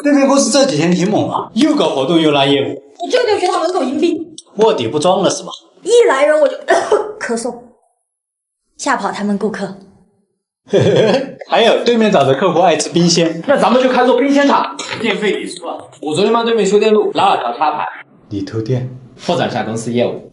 对面公司这几天挺猛啊，又搞活动又拉业务。我就得学他门口迎宾，卧底不装了是吧？一来人我就咳嗽，吓跑他们顾客。还有对面找的客户爱吃冰鲜，那咱们就开做冰鲜厂，电费抵出啊。我昨天帮对面修电路，拉了条插排，你偷电，拓展下公司业务。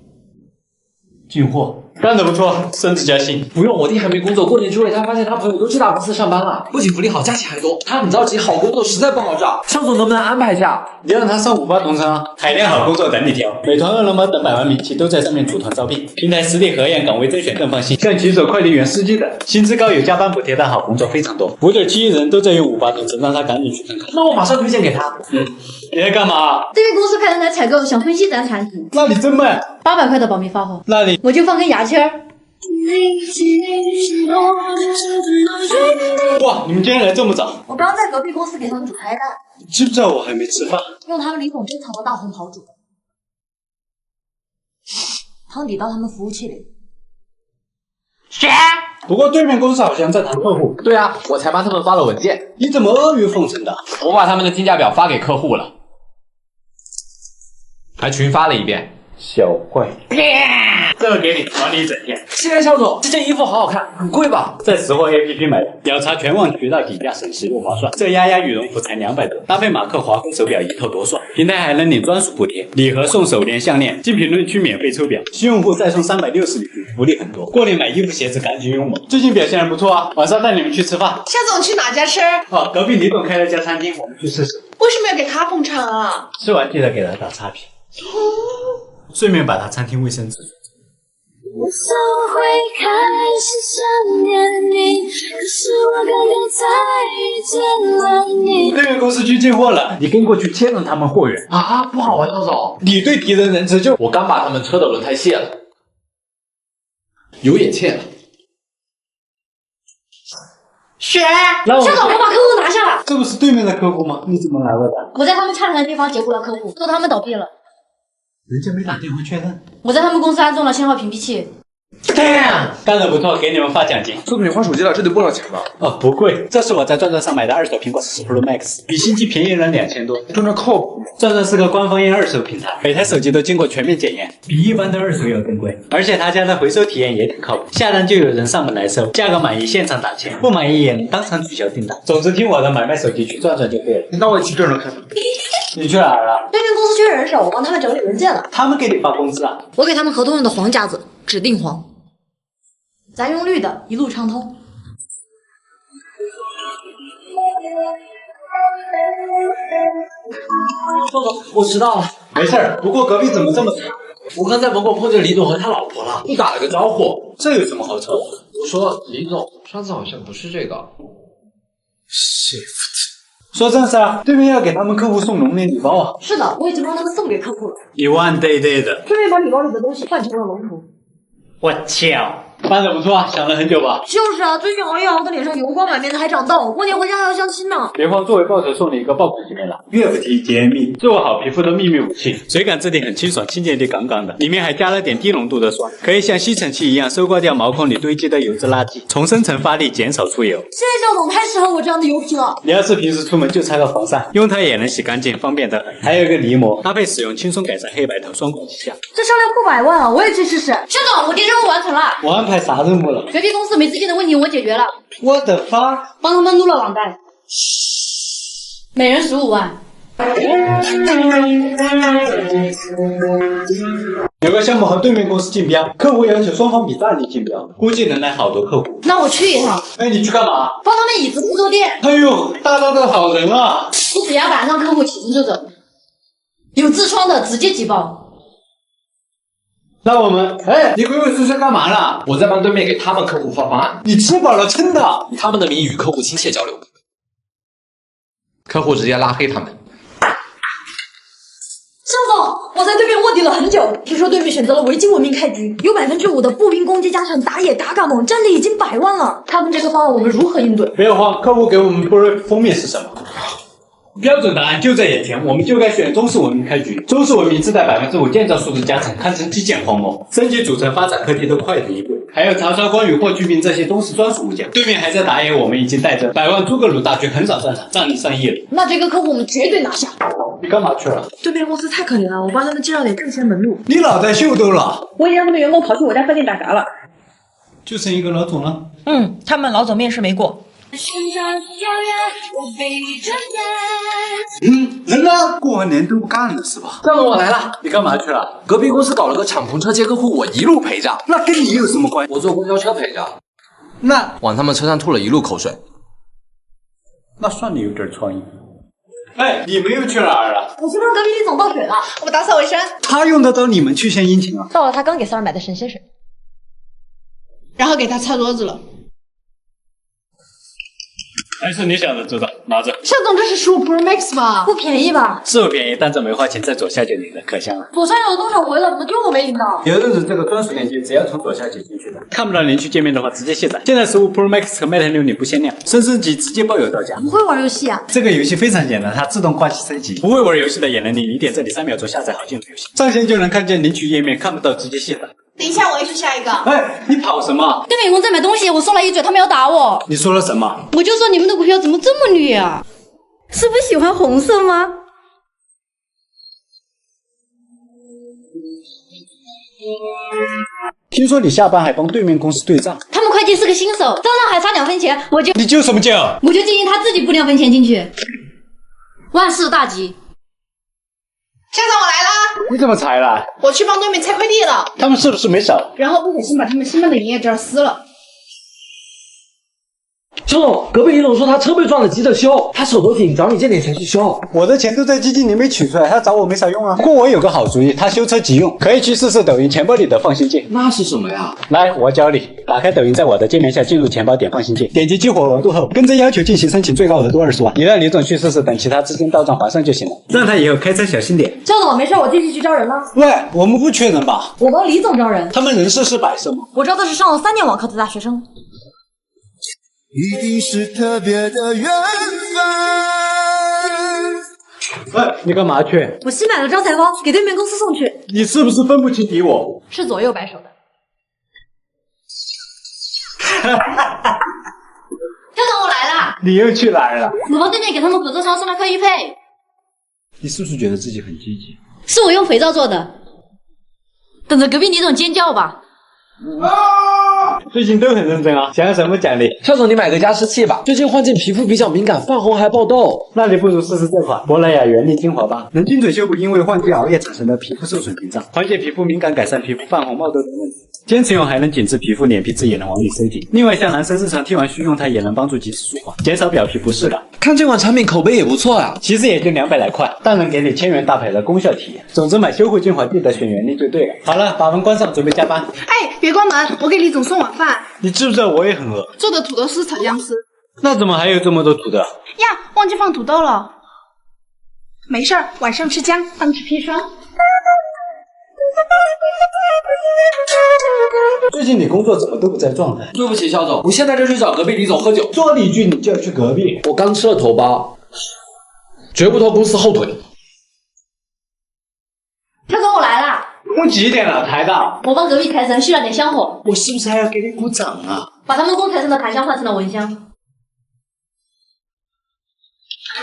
进货，干得不错，升职加薪。不用，我弟还没工作，过年去外滩发现他朋友都去大公司上班了，不仅福利好，假期还多。他很着急，好工作实在不好找，向总能不能安排一下？你让他上58同城啊，海量好工作等你挑。美团、饿了么等百万名企都在上面组团招聘，平台实力核验，岗位甄选更放心。像骑手、快递员、司机等，薪资高有加班补贴的好工作非常多。5.7亿人都在用58同城，让他赶紧去看看。那我马上推荐给他。你在干嘛？对面公司开人才采购，想分析咱产品那你真慢。 ，800块的保密发货，那你我就放根牙签儿。哇，你们今天来这么早？我刚在隔壁公司给他们煮开蛋，知不知道我还没吃饭？用他们李总珍藏的大红袍煮的，汤底到他们服务器里。谁？不过对面公司好像在谈客户，对啊，我才帮他们发了文件，你怎么阿谀奉承的？我把他们的竞价表发给客户了，还群发了一遍。小坏，这个给你，管你一整天。谢谢肖总，这件衣服好好看，很贵吧？在识货 APP 买的，秒查全网渠道底价，省时又划算。这丫丫羽绒服才200多，搭配马克华夫手表一套多爽。平台还能领专属补贴，礼盒送手链、项链，进评论区免费抽表，新用户再送360礼品，福利很多。过年买衣服鞋子赶紧用我，最近表现还不错啊！晚上带你们去吃饭。夏总去哪家吃？哦，隔壁李总开了家餐厅，我们去试试。为什么要给他捧场啊？吃完记得给他打差评，顺便把他餐厅卫生纸。我怎么会开始想念你？可是我刚刚才遇见了你。对面公司去进货了，你跟过去牵着他们货源。啊，不好啊，肖总，你对敌人仁慈就……我刚把他们车的轮胎卸了，油也欠了。雪，让我夏总，我把客户拿下了。这不是对面的客户吗？你怎么来了的？我在他们洽谈的地方截胡了客户，说他们倒闭了。人家没打电话确认。我在他们公司安装了信号屏蔽器。干得不错，给你们发奖金。周总，你换手机了，这得多少钱吧？哦，不贵，这是我在转转上买的二手苹果10 Pro Max， 比新机便宜了2000多。转转靠谱吗？转转是个官方验二手平台，每台手机都经过全面检验，比一般的二手要更贵。而且他家的回收体验也挺靠谱，下单就有人上门来收，价格满意现场打钱，不满意也能当场取消订单。总之听我的，买卖手机去转转就对了。那我也去转转看看。你去哪儿了？对面公司缺人手，我帮他们整理文件了。他们给你发工资啊？我给他们合同用的黄夹子，指定黄。咱用绿的，一路畅通。肖总，我迟到了。没事儿，不过隔壁怎么这么吵？我刚在门口碰见李总和他老婆了，就打了个招呼。这有什么好吵的？我说李总，上次好像不是这个。说正事啊，对面要给他们客户送龙年礼包啊。是的，我已经帮他们送给客户了。 1万对对的。顺便把礼包里的东西换成了龙图。我操，办得不错啊，想了很久吧？就是啊，最近熬夜熬的脸上油光满面的，还长痘。过年回家还要相亲呢。别慌，作为报酬送你一个爆款级面蜡，岳父提洁密，做好皮肤的秘密武器，水感质地很清爽，清洁力杠杠的，里面还加了点低浓度的霜，可以像吸尘器一样收刮掉毛孔里堆积的油脂垃圾，重生成发力，减少出油。谢谢肖总，太适合我这样的油皮了。你要是平时出门就擦个防晒，用它也能洗干净，方便得很。还有一个泥膜，搭配使用，轻松改善黑白头，双管齐下。这销量破百万啊！我也去试试。肖总，我爹任务完成了。我安排啥任务了？隔壁公司没资金的问题我解决了，我的发，帮他们录了网贷，每人15万。有个项目和对面公司竞标，客户要求双方比战力竞标，估计能来好多客户。那我去一趟，哎，你去干嘛？帮他们椅子铺坐垫，哎呦，大大的好人啊！不指压板让客户起身就走，有痔疮的直接挤爆。那我们，哎，你鬼鬼祟祟干嘛呢？我在帮对面给他们客户发方案，你吃饱了撑的。以他们的名义与客户亲切交流，客户直接拉黑他们。向总，我在对面卧底了很久，听说对面选择了维京文明开局，有5%的步兵攻击加成，打野嘎嘎猛，战力已经100万了。他们这个方案我们如何应对？不要慌，客户给我们 brief 封面是什么？标准答案就在眼前，我们就该选中式文明开局。中式文明自带5%建造素质加成，堪称基建荒漠，升级组成发展课题都快了一步。还有曹操、关羽、霍去病，这些都是专属物件。对面还在打野，我们已经带着100万诸葛弩大军横扫战场，战力上亿了。那这个客户我们绝对拿下。你干嘛去了？对面公司太可怜了，我帮他们介绍点挣钱门路。你脑袋秀逗了？我已经让他们员工跑去我家饭店打杂了。就剩一个老总了。他们老总面试没过。人呢？过完年都不干了是吧？赵总，我来了。你干嘛去了？隔壁公司搞了个敞篷车接客户，我一路陪着。那跟你有什么关系？我坐公交车陪着，那往他们车上吐了一路口水。算你有点创意。哎，你们又去哪儿了？我去帮隔壁李总倒水了。我打扫卫生，他用得着你们去献殷勤啊？倒了他刚给三儿买的神仙水。然后给他擦桌子了。还是你想的周到，拿着。夏总，这是15 Pro Max 吧？不便宜吧？是不便宜，但这没花钱，在左下角领的，可香了。左上有多少回了，怎么就我没领到？有的是这个专属链接，只要从左下角进去的。看不到领取界面的话，直接卸载。现在15 Pro Max 和 Mate 6领不限量，升级直接包邮到家。不会玩游戏啊？这个游戏非常简单，它自动挂机升级。不会玩游戏的也能领，你点这里3秒钟下载好进入游戏，上线就能看见领取页面，看不到直接卸载。等一下，我也去下一个。哎，你跑什么？对面员工在买东西，我说了一嘴，他们要打我。你说了什么？我就说你们的股票怎么这么绿啊？是不喜欢红色吗？听说你下班还帮对面公司对账，他们会计是个新手，账上还差2分钱，我就你救什么救？建议他自己补2分钱进去。万事大吉。夏总，我来啦！你怎么才来？我去帮对面拆快递了，他们是不是没手？然后不小心把他们新办的营业证撕了。肖总，隔壁李总说他车被撞了，急着修，他手头紧，找你借点钱去修。我的钱都在基金里没取出来，他找我没啥用啊。不过我有个好主意，他修车急用，可以去试试抖音钱包里的放心键。那是什么呀？来，我教你，打开抖音，在我的界面下进入钱包，点放心键，点击激活额度后，跟着要求进行申请，最高额度20万。你让李总去试试，等其他资金到账还上就行了。让他以后开车小心点。肖总，没事，我继续去招人了。喂，我们不缺人吧？我帮李总招人，他们人设是摆设吗？我招的是上了3年网课的大学生。一定是特别的缘分。喂，你干嘛去？我新买了招财猫，给对面公司送去。你是不是分不清敌我？是左右摆手的。肖总，我来啦！你又去哪儿了？我帮对面给他们合作商送了块玉佩，你是不是觉得自己很积极？是我用肥皂做的。等着隔壁李总尖叫吧。最近都很认真啊，想要什么奖励？肖总，你买个加湿器吧，最近换季皮肤比较敏感，泛红还爆痘。那你不如试试这款珀莱雅原力精华吧，能精准修补因为换季熬夜产生的皮肤受损屏障，缓解皮肤敏感，改善皮肤泛红冒痘等问题。坚持用还能紧致皮肤，脸皮质也能往里收紧。另外，像男生日常剃完须用它也能帮助及时舒缓，减少表皮不适的。看这款产品口碑也不错啊，其实也就200来块，但能给你1000元大牌的功效体验。总之买修护精华记得选原力就对了。好了，把门关上，准备加班。哎，别关门，我给李总送晚饭，你知不知道我也很饿？做的土豆丝炒姜丝。那怎么还有这么多土豆？呀，忘记放土豆了。没事儿，晚上吃姜当吃砒霜。最近你工作怎么都不在状态？对不起，肖总，我现在就去找隔壁李总喝酒。说你一句你就要去隔壁。我刚吃了头孢，绝不拖公司后腿。肖总，我来啦！我几点了，台大？我帮隔壁财神续了点香火，我是不是还要给你鼓掌啊？把他们供财神的檀香换成了蚊香。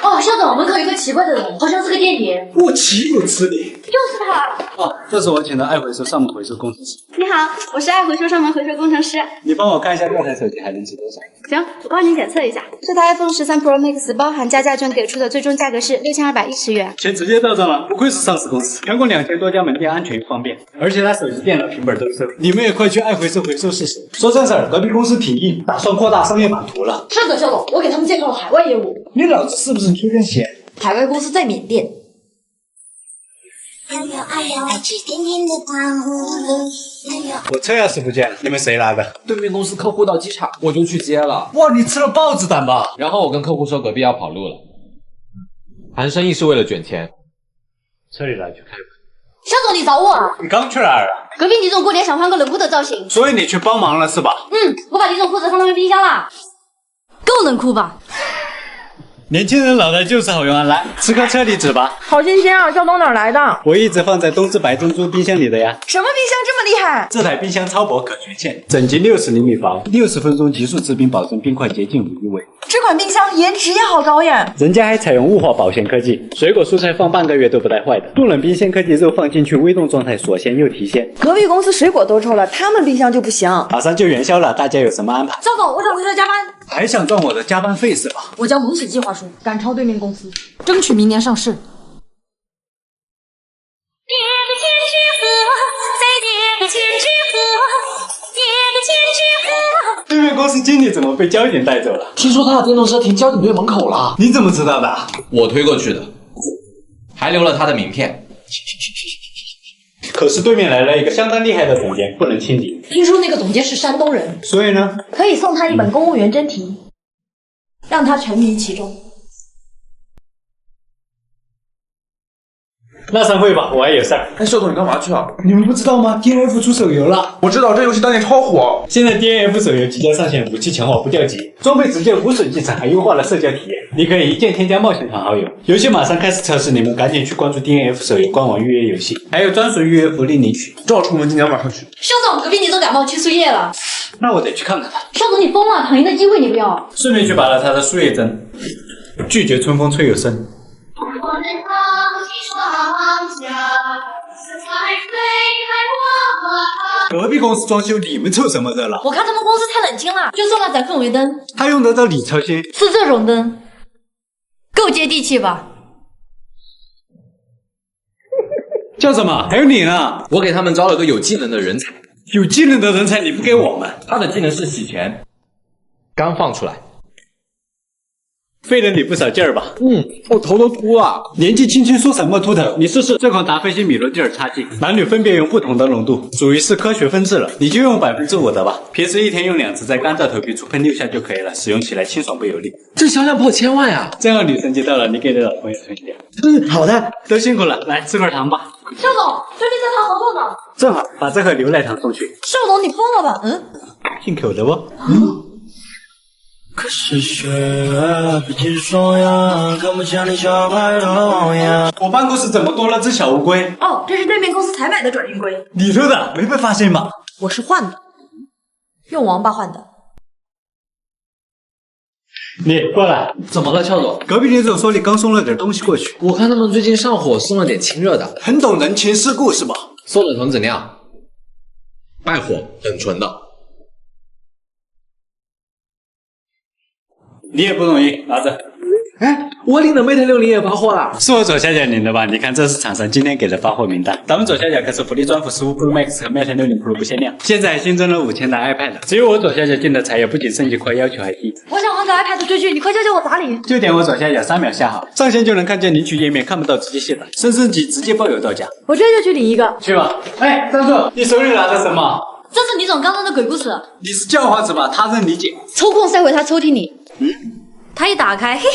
哦，肖总，门口有个奇怪的人，好像是个间谍。我岂有此理！就是他。哦，这是我请的爱回收上门回收工程师。你好，我是爱回收上门回收工程师。你帮我看一下这台手机还能值多少？行，我帮你检测一下。这台 iPhone 13 Pro Max 包含加价券给出的最终价格是6210元。钱直接到账了，不愧是上市公司，全国2000多家门店，安全又方便，而且他手机、电脑、平板都收。你们也快去爱回收回收试试。说正事儿，隔壁公司挺硬，打算扩大商业版图了。是的，肖总，我给他们介绍了海外业务。你脑子是不是缺根弦？海外公司在缅甸。我车钥匙不见了，你们谁拿的？对面公司客户到机场，我就去接了。哇，你吃了豹子胆吧？然后我跟客户说隔壁要跑路了，谈生意是为了卷钱。车里来就开吧。肖总，你找我啊？你刚去哪儿了？隔壁李总过年想换个冷酷的造型。所以你去帮忙了是吧？我把李总裤子放到冰箱啦。够冷酷吧？年轻人脑袋就是好用啊！来，吃颗车厘子吧，好新鲜啊！肖总哪儿来的？我一直放在冬至白珍珠冰箱里的呀。什么冰箱这么厉害？这台冰箱超薄可全线，整机60厘米薄，60分钟急速制冰，保证冰块洁净无异味。这款冰箱颜值也好高呀！人家还采用雾化保鲜科技，水果蔬菜放半个月都不带坏的。冻冷冰鲜科技，肉放进去微冻状态锁鲜又提鲜。隔壁公司水果都臭了，他们冰箱就不行。马上就元宵了，大家有什么安排？肖总，我想回家加班。还想赚我的加班费是吧？我将猛写计划书，赶超对面公司，争取明年上市。叠个千纸鹤，再叠个千纸鹤，叠个千纸鹤。对面公司经理怎么被交警带走了？听说他的电动车停交警队门口了，你怎么知道的？我推过去的，还留了他的名片。可是对面来了一个相当厉害的总监，不能轻敌。听说那个总监是山东人，所以呢，可以送他一本公务员真题，让他沉迷其中。那散会吧，我还有事儿。哎，肖总，你干嘛去啊？你们不知道吗 ？DNF 出手游了。我知道这游戏当年超火。现在 DNF 手游即将上线，武器强化不掉级，装备直接无损继承，还优化了社交体验。你可以一键添加冒险团好友。游戏马上开始测试，你们赶紧去关注 DNF 手游官网预约游戏，还有专属预约福利领取。正好出门，今天晚上去。肖总，隔壁你都感冒去输液了。那我得去看看他。肖总，你疯了，躺赢的机会你不要。顺便去拔了他的输液针，拒绝春风吹又生。我能放弃双脚，四海飞开我。隔壁公司装修，你们凑什么热闹？我看他们公司太冷清了，就送了盏氛围灯，他用得着你操心？是这种灯，够接地气吧？叫什么？还有你呢？我给他们招了个有技能的人才，有技能的人才你不给我们？他的技能是洗钱，刚放出来。费了你不少劲儿吧？我头都秃了。年纪轻轻说什么秃头？你试试这款达霏芯米罗地尔擦剂，男女分别用不同的浓度，属于是科学分制了。你就用5%的吧，平时一天用2次，在干燥头皮处喷6下就可以了，使用起来清爽不油腻。这销量破1000万呀！正好女神节到了，你给你老朋友送一点。好的。都辛苦了，来吃块糖吧。肖总，对面这糖好做呢。正好把这盒牛奶糖送去。肖总，你疯了吧？进口的不？可是雪比起双阳，看不见你小白的王样。我办公室怎么多了只小乌龟？哦，这是对面公司才买的转运龟，你偷的，没被发现吧？我是换的，用王八换的。你过来。怎么了，肖总？隔壁李总说你刚送了点东西过去，我看他们最近上火，送了点清热的，很懂人情世故是吧？送的童子尿，败火，很纯的。你也不容易，拿着。哎，我领的 Mate 60也发货了。是我左下角领的吧？你看，这是厂商今天给的发货名单。咱们左下角可是福利专辅15 Pro Max 和 Mate 60 Pro 不限量，现在还新增了5000的 iPad， 只有我左下角进的才有，不仅升级快，要求还低。我想换个 iPad 追剧，你快教教我咋领？就点我左下角3秒下好，上线就能看见领取页面，看不到直接卸载，升级直接包邮到家。我这就去领一个。去吧。哎，张叔，你手里拿着什么？这是李总刚刚的鬼故事，你是叫花子吧？他认理解。抽空塞回他抽屉里。他一打开，嘿嘿。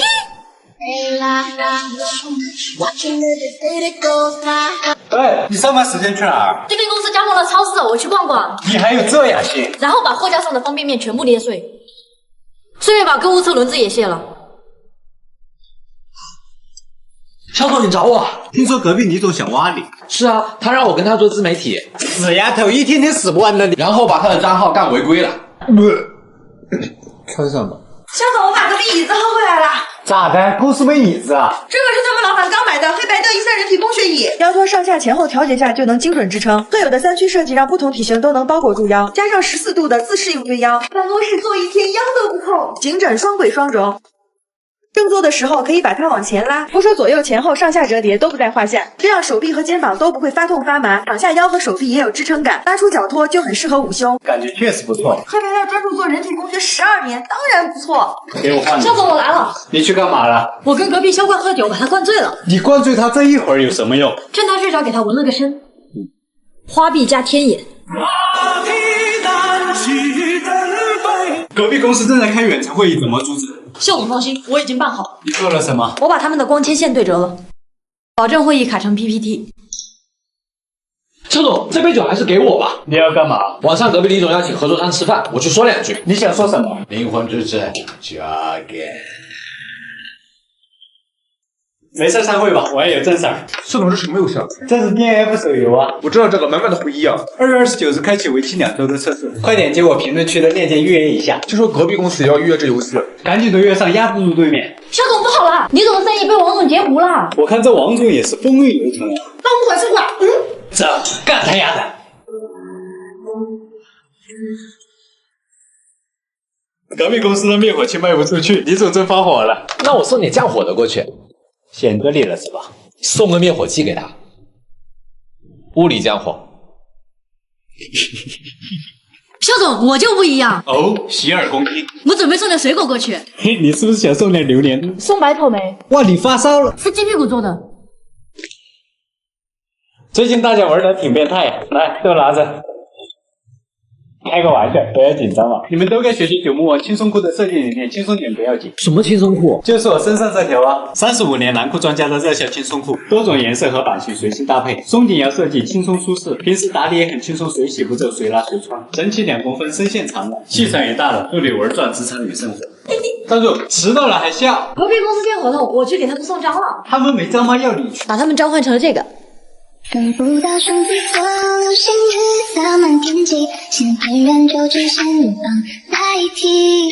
哎，你上班时间去哪儿？这边公司加盟了超市，我去逛逛，你还有这雅兴？然后把货架上的方便面全部捏碎，顺便把购物车轮子也卸了。肖总，你找我？听说隔壁李总想挖你。是啊，他让我跟他做自媒体，死丫头，一天天死不完的你。然后把他的账号干违规了。穿上吧。肖总，我把隔壁椅子薅回来了。咋的？公司没椅子啊？这个是他们老板刚买的黑白的13人体工学椅，腰托上下前后调节下就能精准支撑。特有的3区设计让不同体型都能包裹住腰，加上14度的自适应对腰，办公室坐一天腰都不痛。颈枕双轨双轴，正坐的时候可以把它往前拉，不说左右前后上下折叠都不在话下，这样手臂和肩膀都不会发痛发麻，躺下腰和手臂也有支撑感，拉出脚托就很适合午休。感觉确实不错。黑白料专注做人体工学12年，当然不错。给我换肖总，我来了。你去干嘛了？我跟隔壁肖冠喝酒，把他灌醉了。你灌醉他这一会儿有什么用？趁他睡着，给他纹了个身，花臂加天眼。隔壁公司正在开远程会议，怎么阻止？肖总放心，我已经办好。你做了什么？我把他们的光纤线对折了，保证会议卡成 PPT。肖总，这杯酒还是给我吧。你要干嘛？晚上隔壁李总邀请合作商吃饭，我去说2句。你想说什么？灵魂之子，加给。没事，散会吧，我还有正事儿。校总，这什么游戏啊？这是 DNF 手游啊。我知道这个，满满的回忆啊。2月29日开启为期2周的测试，快点接我评论区的链接预约一下。听说隔壁公司也要预约这游戏，赶紧的约上，压不住对面。肖总不好了，你怎么3爷被王总截胡了？我看这王总也是风韵犹存啊。那我们管是管，这干他丫的！隔壁公司的灭火器卖不出去，李总真发火了。那我送点降火的过去，显得你了是吧？送个灭火器给他，物理降火。肖总，我就不一样，哦，洗耳恭听。我准备送点水果过去。嘿，你是不是想送点榴莲？送白草莓，哇，你发烧了？是鸡屁股做的。最近大家玩的挺变态呀，来，都拿着。开个玩笑，不要紧张嘛。你们都该学习九牧王轻松裤的设计理念，轻松点不要紧。什么轻松裤？就是我身上这条啊，35年男裤专家的热销轻松裤，多种颜色和版型随心搭配，松紧腰设计，轻松舒适，平时打理也很轻松，随洗不皱，随拉随穿，整体2公分，身线长了，气场也大了，入里玩转，职场女生活。站住！迟到了还笑？隔壁公司签合同，我去给他们送章了。他们没章吗？要你去。把他们章换成了这个。收不到数字后，心日洒满天际，先判然就只是你帮代替。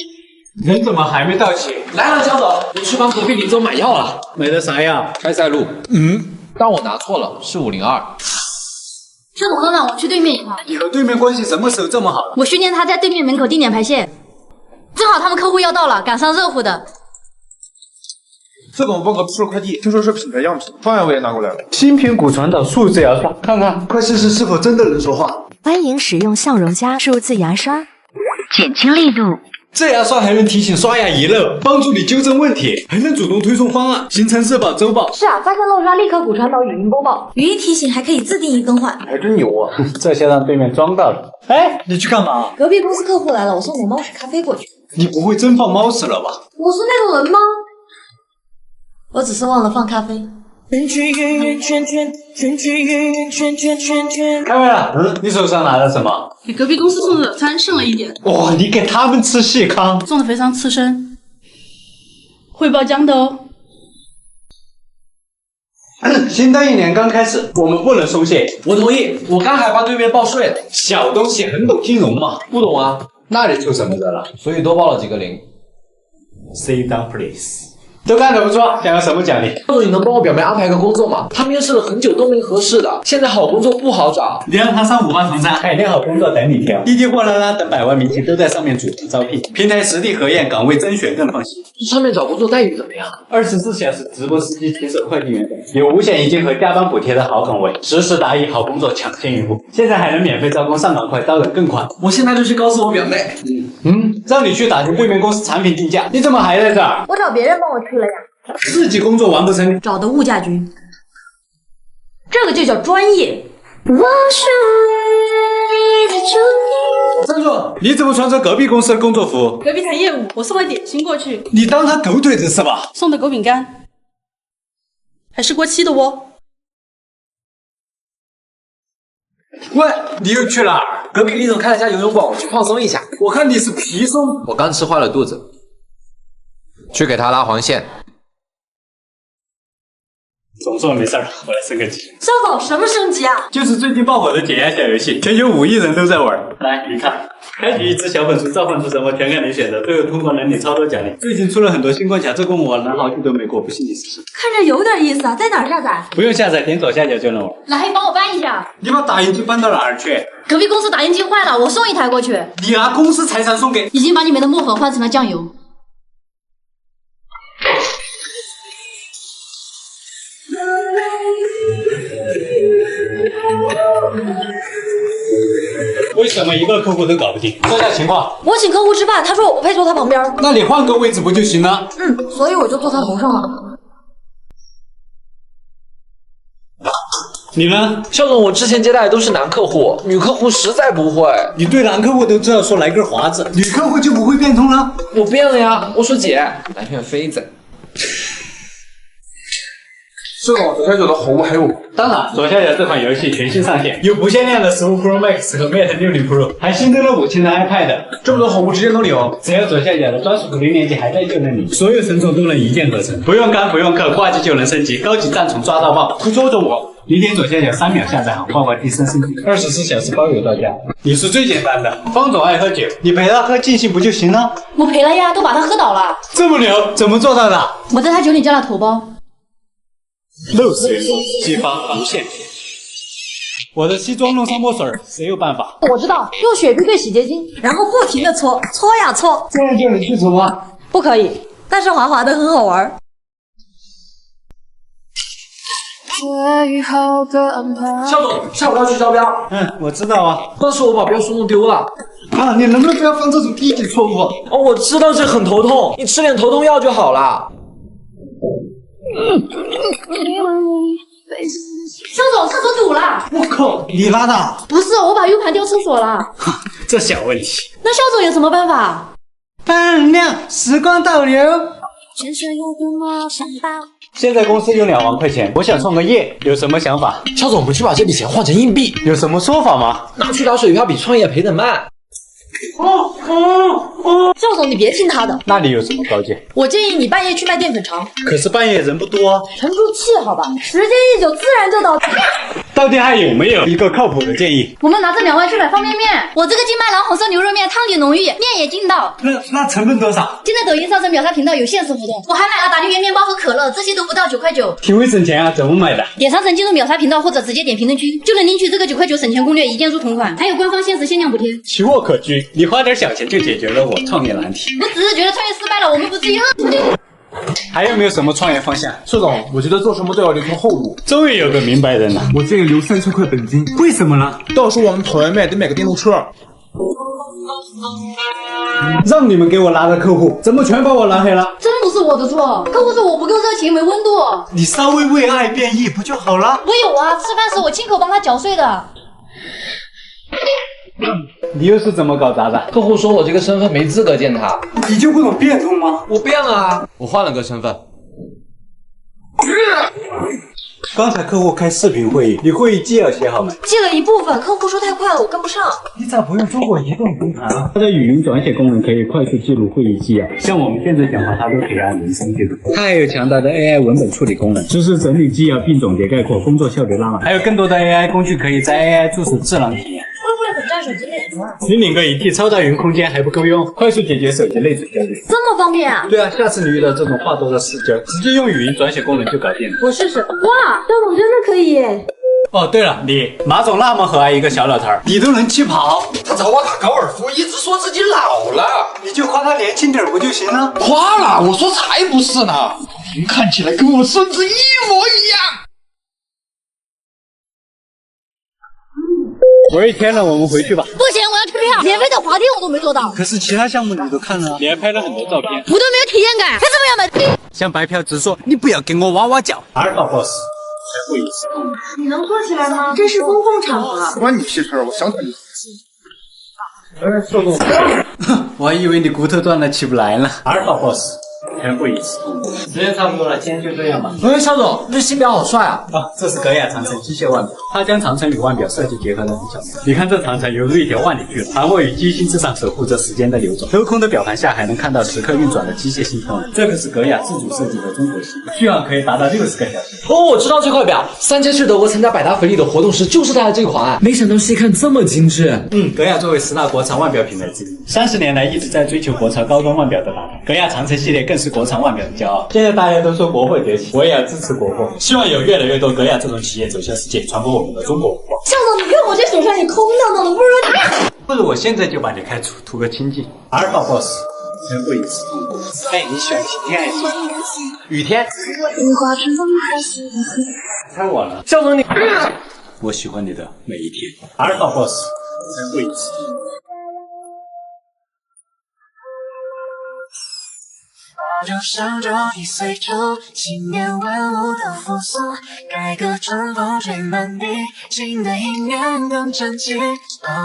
人怎么还没到齐？来了，肖总，我去帮隔壁林总买药了。买的啥药？开塞露。但我拿错了，是502。肖总刚让我去对面一趟，你和对面关系什么时候这么好了？我训练他在对面门口定点排线，正好他们客户要到了，赶上热乎的。这个我帮哥出了快递，听说是品牌样品，方案我也拿过来了。新品骨传导数字牙刷，看看，快试试是否真的能说话。欢迎使用笑容家数字牙刷，减轻力度。这牙刷还能提醒刷牙遗漏，帮助你纠正问题，还能主动推送方案，形成社保周报。是啊，发现漏刷立刻骨传导语音播报，语音提醒还可以自定义更换。还真牛啊！这下让对面装到了。哎，你去干嘛？隔壁公司客户来了，我送点猫屎咖啡过去。你不会真放猫屎了吧？我是那种人吗？我只是忘了放咖啡。圈圈圆圆圈圈，圈圈圆圆圈圈圈圈。开会了。你手上拿的什么？给隔壁公司送的餐剩了一点。哇，你给他们吃细糠，送的肥肠刺身，会爆浆的哦。新的一年刚开始，我们不能松懈。我同意，我刚还帮对面报税了。小东西很懂金融嘛？不懂啊，那你出什么责了？所以多报了几个0。Sit down, please。都干得不错，想要什么奖励？肖总，你能帮我表妹安排个工作吗？她面试了很久都没合适的，现在好工作不好找。你让她上5万同餐，海淀好工作等你挑。滴滴货拉拉等百万明星都在上面主动招聘，平台实地核验，岗位甄选更放心。上面找工作待遇怎么样？24小时直播司机、骑手、快递员等，有5险1金和加班补贴的好岗位，实时答疑，好工作抢先一步。现在还能免费招工，上岗快，招人更快。我现在就去告诉我表妹。让你去打听对面公司产品定价，你怎么还在这儿？我找别人帮我去了呀。自己工作完不成，找的物价局，这个就叫专业。我属于你的注定。站住！你怎么穿着隔壁公司的工作服？隔壁谈业务，我送了点心过去。你当他狗腿子是吧？送的狗饼干，还是过期的哦。喂，你又去哪儿？隔壁李总开了家游泳馆，我去放松一下。我看你是皮松。我刚吃坏了肚子，去给他拉黄线。总算没事了，我来升个级。肖总，什么升级啊？就是最近爆火的解压小游戏，全球5亿人都在玩。来，你看，开局一只小粉书召唤出什么，全看你选择，都有通过能力超多奖励。最近出了很多新关卡，这关我玩了好久都没过，不信你试试。看着有点意思啊，在哪儿下载？不用下载，点左下角就能玩。来，帮我搬一下。你把打印机搬到哪儿去？隔壁公司打印机坏了，我送一台过去。你拿公司财产送给？已经把里面的墨粉换成了酱油。为什么一个客户都搞不定？说下情况。我请客户吃饭，他说我不配坐他旁边。那你换个位置不就行了？所以我就坐他头上了。你呢？肖总，我之前接待的都是男客户，女客户实在不会。你对男客户都知道说来根华子，女客户就不会变通了？我变了呀，我说姐，来片飞子。这种左下角的好物还有，当然，左下角这款游戏全新上线，有不限量的15 Pro Max 和 Mate 60 Pro， 还新增了5000的 iPad， 这么多好物直接能领。只要左下角的专属福利链接还在就能领，所有神宠都能一键合成，不用肝不用氪，挂机就能升级，高级战宠抓到爆，快教教我！你点左下角3秒下载好，爆爆提升升级，24小时包邮到家。你是最简单的，方总爱喝酒，你陪他喝尽兴不就行了？我陪了呀，都把他喝倒了。这么牛，怎么做到的？我在他酒里加了头孢。漏水激发无限。我的西装弄上墨水，谁有办法？我知道，用雪碧兑洗洁精，然后不停的搓，搓呀搓，这样就能去除吗？不可以，但是滑滑的很好玩。肖总，下午要去招标。我知道啊，但是我把标书弄丢了。啊，你能不能不要犯这种低级错误？哦，我知道这很头痛，你吃点头痛药就好了。肖总，厕所堵了。我靠，你拉的？不是，我把 U 盘丢厕所了。这小问题。那肖总有什么办法？半亮，时光倒流。现在公司有2万块钱，我想创个业，有什么想法？肖总，我们去把这笔钱换成硬币，有什么说法吗？拿去打水漂比创业赔得慢。肖总，你别听他的。那你有什么高见？我建议你半夜去卖淀粉肠。可是半夜人不多啊。沉住气，好吧，时间一久，自然就倒。到底还有没有一个靠谱的建议？我们拿这2万去买方便面。我这个金麦郎红色牛肉面，汤底浓郁，面也劲道。那成本多少？现在抖音上升秒杀频道有限时活动，我还买了打力圆面包和可乐，这些都不到9块9。挺会省钱啊，怎么买的？点长城进入秒杀频道或者直接点评论区，就能领取这个9块9省钱攻略，一键入同款，还有官方限时限量补贴。奇货可居，你花点小钱就解决了我创业难题。我只是觉得创业失败了，我们不至于。还有没有什么创业方向？社长，我觉得做什么都要留条后路。终于有个明白人了。我建议留3000块本金。为什么呢？到时候我们跑外卖得买个电动车。让你们给我拉的客户，怎么全把我拉黑了？真不是我的错，客户说我不够热情，没温度。你稍微为爱变异不就好了？我有啊，吃饭时我亲口帮他搅碎的。你又是怎么搞砸的？客户说我这个身份没资格见他。你就不懂变通吗？我变了啊，我换了个身份。刚才客户开视频会议，你会议纪要写好没？记了一部分，客户说太快了，我跟不上。你咋不用中国移动平台啊？它的语音转写功能可以快速记录会议纪要，像我们现在讲话，它都可以按人声记录。它还有强大的 AI 文本处理功能，实时整理纪要并总结概括，工作效率拉满。还有更多的 AI 工具可以在 AI 助手智囊体验。会不会很占手机内存啊？你领个1T 超大云空间还不够用，快速解决手机内存焦虑。这么方便啊？对啊，下次你遇到这种话多的事，直接用语音转写功能就搞定了。我试试。哇，肖总真的可以耶！哦，对了，马总那么和蔼一个小老头儿，你都能气跑。他找我打高尔夫，一直说自己老了，你就夸他年轻点不就行了？夸了，我说才不是呢，您看起来跟我孙子一模一样。我一天了，我们回去吧。不行，我要退票，免费的滑梯我都没做到。可是其他项目你都看了，你还拍了很多照片，我都没有体验感，为什么要买？向白嫖直说，你不要给我挖挖脚。阿尔法 boss 才会一次。你能坐起来吗？这是公共场合。关你屁事，我想想就。受动。我还以为你骨头断了起不来呢。阿尔法 boss 才会一次。时间差不多了，今天就这样吧。肖总，这新表好帅啊！这是格雅长城机械腕表，它将长城与腕表设计结合得很巧妙。你看这长城犹如一条万里巨龙，盘卧于机芯之上，守护着时间的流转。镂空的表盘下还能看到时刻运转的机械性功能。这个是格雅自主设计的中国系，续航可以达到60个小时。哦，我知道这块表，3姐去德国参加百达翡丽的活动时就是戴了这款，没想到细看这么精致。格雅作为10大国产腕表品牌之一，30年来一直在追求国潮高端腕表的打造。格雅长城系列更是国产腕表的骄傲。现在大家都说国货崛起，我也要支持国货，希望有越来越多格雅这种企业走向世界，传播我们的中国文化。肖总，你看我这手上也空荡荡的，不如我现在就把你开除，图个清净。阿尔法 boss 才会一次。哎，你喜欢晴天还是雨天？太晚了。肖总你，我喜欢你的每一天。阿尔法 boss 才会一次。就像这一岁初，新年万物都复苏，改革春风吹满地，新的一年更珍惜。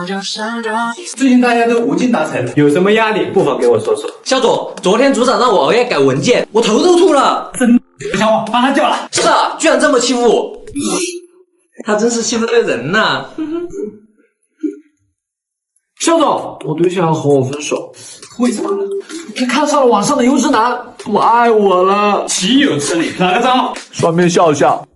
就像这最近大家都无精打采的，有什么压力不妨给我说说。肖总，昨天组长让我熬夜改文件，我头都秃了。真。不想我把他救了。是啊，居然这么欺负我，他真是欺负对人呐。肖总，我对象要和我分手，为什么呢？他看上了网上的优质男，不爱我了。岂有此理！哪个账号？双面笑笑。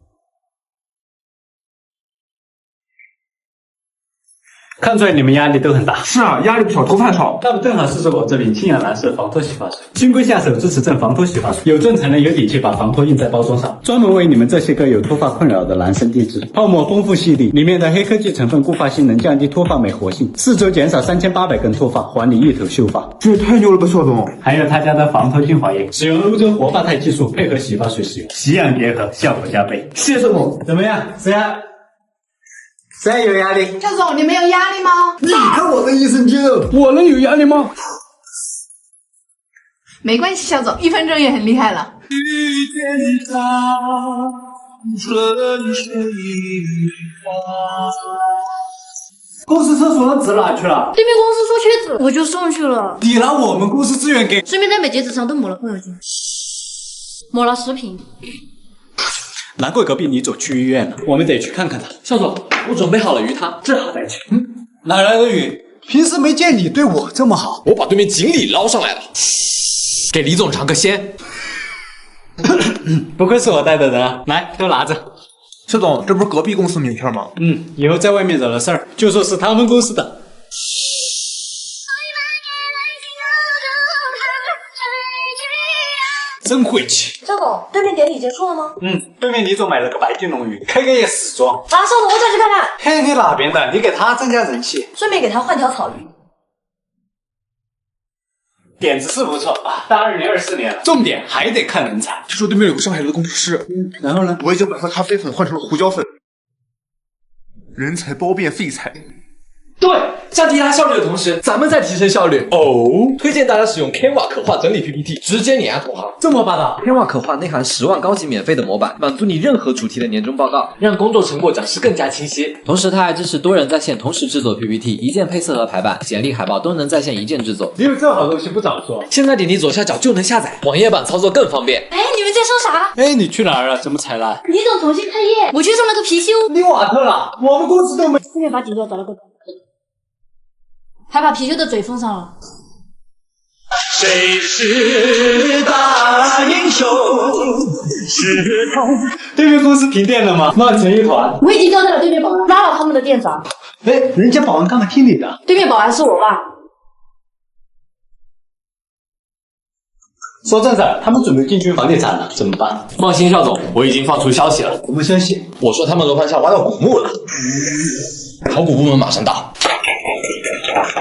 看出来你们压力都很大。是啊，压力不小，头发少。那么正好试试我这瓶清扬蓝色防脱洗发水，新规下手支持症防脱洗发水，有证才能有底气把防脱印在包装上，专门为你们这些个有脱发困扰的男生定制。泡沫丰富细腻，里面的黑科技成分固发性能降低脱发美活性，4周减少3800根脱发，还你一头秀发。这也太牛了吧，肖总！还有他家的防脱精华液，使用欧洲活发肽技术配合洗发水使用，洗养结合，效果加倍。谢谢总。怎么样？谁有压力？肖总，你没有压力吗？你看我的益生菌，我能有压力吗？没关系，肖总，1分钟也很厉害了。遇见他，春水花。公司厕所的纸哪去了？对面公司说缺纸，我就送去了。你拿我们公司资源给，顺便在每节纸上都抹了风油精，抹了10瓶。难怪隔壁李总去医院了，我们得去看看他。肖总，我准备好了鱼汤，正好带去。哪来的鱼？平时没见你对我这么好。我把对面锦鲤捞上来了，给李总尝个鲜。不愧是我带的人啊，来都拿着。肖总，这不是隔壁公司名片吗？以后在外面惹了事儿，就说是他们公司的。真晦气！肖总，对面典礼结束了吗？对面李总买了个白金龙鱼，开个夜死装。啊，肖总，我想去看看。看你哪边的，你给他增加人气，顺便给他换条草鱼。点子是不错啊。大2024年了，重点还得看人才。听说对面有个上海的工程师，然后呢？我已经把他咖啡粉换成了胡椒粉，人才包变废材。对，降低它效率的同时，咱们在提升效率。推荐大家使用 Canva 可画整理 PPT， 直接碾压同行。这么霸道 Canva 可画内含10万高级免费的模板，满足你任何主题的年终报告，让工作成果展示更加清晰。同时，它还支持多人在线同时制作 PPT， 一键配色和排版，简历、海报都能在线一键制作。你有这好东西不早说？现在点击左下角就能下载，网页版操作更方便。哎，你们在说啥？哎，你去哪儿了？怎么才来？李总重新开业，我去送了个貔貅。你瓦特了，我们公司都没。顺便把底座找了个，还把貔貅的嘴封上了。谁是大英雄？是痛。对面公司停电了吗？乱成一团。我已经交代了对面保安，拉了他们的店长。哎，人家保安干嘛听你的？对面保安是我爸。说正事，他们准备进军房地产了，怎么办？放心，肖总，我已经放出消息了。什么消息？我说他们楼盘下挖到古墓了，考古部门马上到。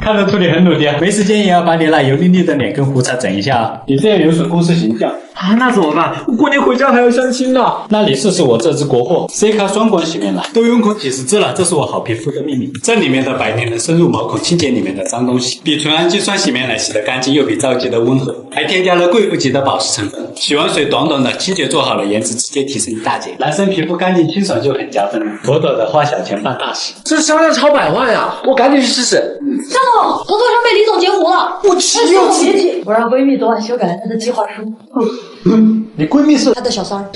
看得出你很努力啊，没时间也要把你那油腻腻的脸跟胡茬整一下啊，你这样有损公司形象啊！那怎么办？我过年回家还要相亲呢。那你试试我这支国货 C 卡双管洗面奶，都用过几十支了，这是我好皮肤的秘密。这里面的白泥能深入毛孔，清洁里面的脏东西，比纯氨基酸洗面奶洗得干净，又比皂基的温和，还添加了贵妇级的保湿成分。洗完水短短的，清洁做好了，颜值直接提升一大截。男生皮肤干净清爽就很加分了。妥妥的花小钱办大事，这销量超百万呀！我赶紧去试试。肖总，合作商被李总截胡了。我气又气。我让闺蜜昨晚修改了她的计划书。你闺蜜是她的小三儿。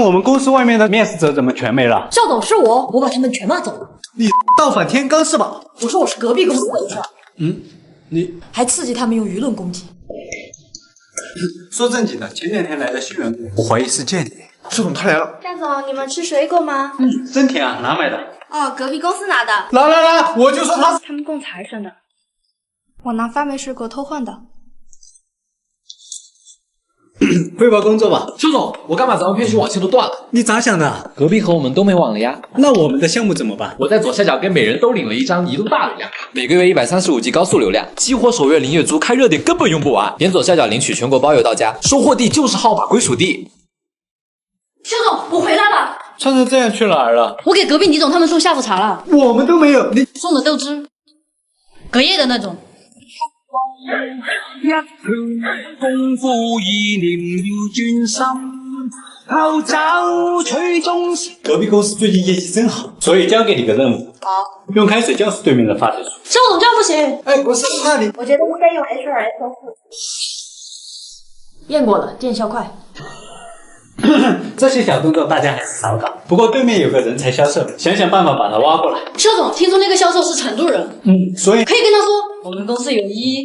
我们公司外面的面试者怎么全没了？校董是我把他们全骂走了。你倒反天罡是吧？我说我是隔壁公司的事儿。你还刺激他们用舆论攻击。说正经的，前2天来的新员工，我怀疑是间谍。肖总他来了。夏总，你们吃水果吗？真甜啊，哪买的？哦，隔壁公司拿的。来，我就说他们供财神的。我拿发霉水果偷换的。汇报工作吧。邱总，我刚把咱们片区网线都断了。你咋想的？隔壁和我们都没网了呀。那我们的项目怎么办？我在左下角给每人都领了一张移动大流量卡，每个月135G 高速流量，激活首月零月租，开热点根本用不完。点左下角领取，全国包邮到家，收货地就是号码归属地。肖总，我回来了。穿成这样去哪儿了？我给隔壁李总他们送下午茶了。我们都没有，你送的豆汁，隔夜的那种。一片功夫意念要專心，後找取中。隔壁公司最近业绩真好，所以交给你个任務。好。用开水浇湿对面的发财树。肖总这样不行。哎，不是那里，我觉得应该用 HRSO4。验过了，见效快。这些小动作大家还是少搞。不过对面有个人才销售，想想办法把他挖过来。肖总，听说那个销售是成都人，所以可以跟他说我们公司有一。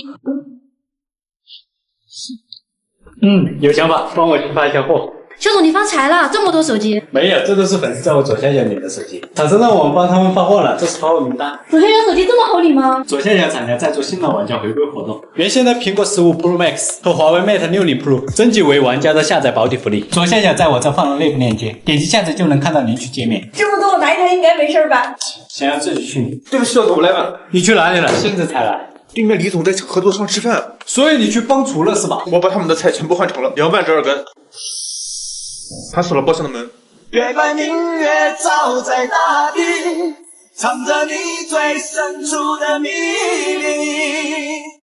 有想法，帮我去发一下货。肖总，你发财了，这么多手机。没有，这都是粉丝在我左下角领的手机，厂商让我们帮他们发货了，这是发货名单。左下角手机这么好领吗？左下角厂家在做新老玩家回归活动，原先的苹果15 Pro Max 和华为 Mate 60 Pro 升级为玩家的下载保底福利。左下角在我这放了内部链接，点击下载就能看到领取界面。这么多我拿一台应该没事吧？想要自己去，对不起，肖总，我来晚了。你去哪里了？现在才来。对面李总在合作上吃饭，所以你去帮厨了是吧？我把他们的菜全部换成了凉拌折耳根。他锁了包厢的门。月光明月照在大地，藏着你最深处的秘密。